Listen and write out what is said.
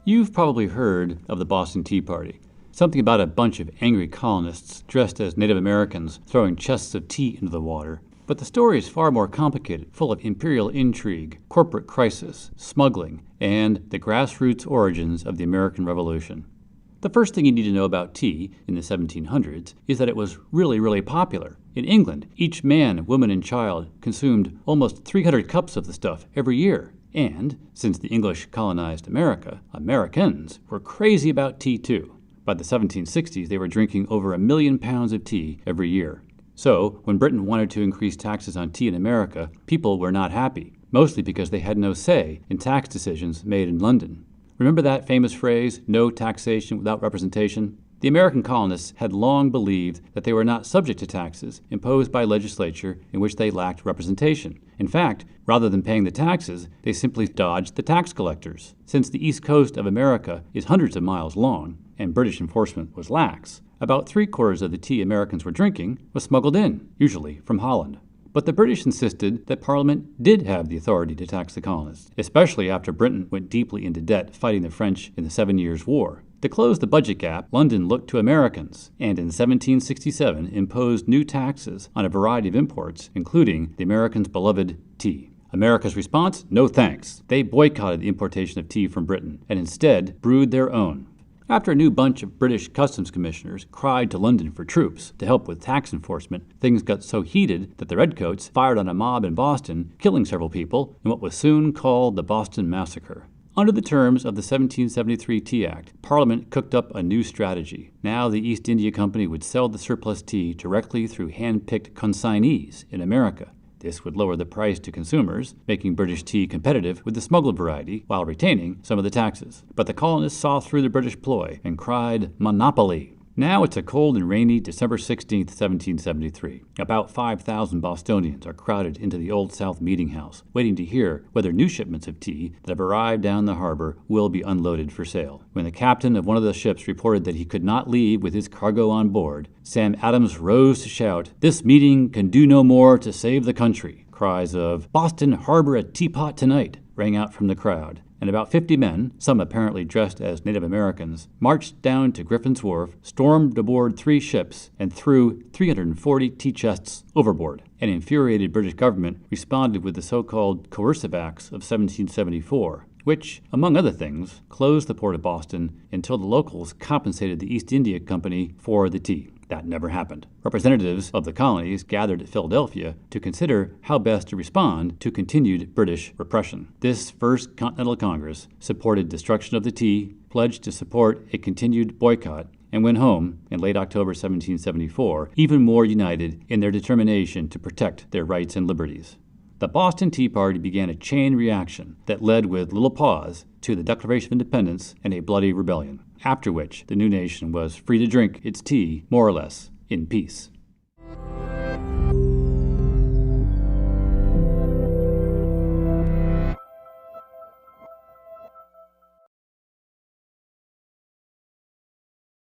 You've probably heard of the Boston Tea Party. Something about a bunch of angry colonists dressed as Native Americans throwing chests of tea into the water. But the story is far more complicated, full of imperial intrigue, corporate crisis, smuggling, and the grassroots origins of the American Revolution. The first thing you need to know about tea in the 1700s is that it was really popular. In England, each man, woman, and child consumed almost 300 cups of the stuff every year. And, since the English colonized America, Americans were crazy about tea too. By the 1760s, they were drinking over 1 million pounds of tea every year. So, when Britain wanted to increase taxes on tea in America, people were not happy, mostly because they had no say in tax decisions made in London. Remember that famous phrase, no taxation without representation? The American colonists had long believed that they were not subject to taxes imposed by legislature in which they lacked representation. In fact, rather than paying the taxes, they simply dodged the tax collectors. Since the east coast of America is hundreds of miles long, and British enforcement was lax, about 3/4 of the tea Americans were drinking was smuggled in, usually from Holland. But the British insisted that Parliament did have the authority to tax the colonists, especially after Britain went deeply into debt fighting the French in the 7 Years' War. To close the budget gap, London looked to Americans, and in 1767 imposed new taxes on a variety of imports, including the Americans' beloved tea. America's response? No thanks. They boycotted the importation of tea from Britain, and instead brewed their own. After a new bunch of British customs commissioners cried to London for troops to help with tax enforcement, things got so heated that the Redcoats fired on a mob in Boston, killing several people in what was soon called the Boston Massacre. Under the terms of the 1773 Tea Act, Parliament cooked up a new strategy. Now the East India Company would sell the surplus tea directly through hand-picked consignees in America. This would lower the price to consumers, making British tea competitive with the smuggled variety while retaining some of the taxes. But the colonists saw through the British ploy and cried, "Monopoly!" Now it's a cold and rainy December 16, 1773. About 5,000 Bostonians are crowded into the Old South Meeting House, waiting to hear whether new shipments of tea that have arrived down the harbor will be unloaded for sale. When the captain of one of the ships reported that he could not leave with his cargo on board, Sam Adams rose to shout, "This meeting can do no more to save the country." Cries of, "Boston harbor a teapot tonight," rang out from the crowd. And about 50 men, some apparently dressed as Native Americans, marched down to Griffin's Wharf, stormed aboard 3 ships, and threw 340 tea chests overboard. An infuriated British government responded with the so-called Coercive Acts of 1774, which, among other things, closed the port of Boston until the locals compensated the East India Company for the tea. That never happened. Representatives of the colonies gathered at Philadelphia to consider how best to respond to continued British repression. This First Continental Congress supported destruction of the tea, pledged to support a continued boycott, and went home in late October 1774, even more united in their determination to protect their rights and liberties. The Boston Tea Party began a chain reaction that led with little pause to the Declaration of Independence and a bloody rebellion, after which the new nation was free to drink its tea, more or less, in peace.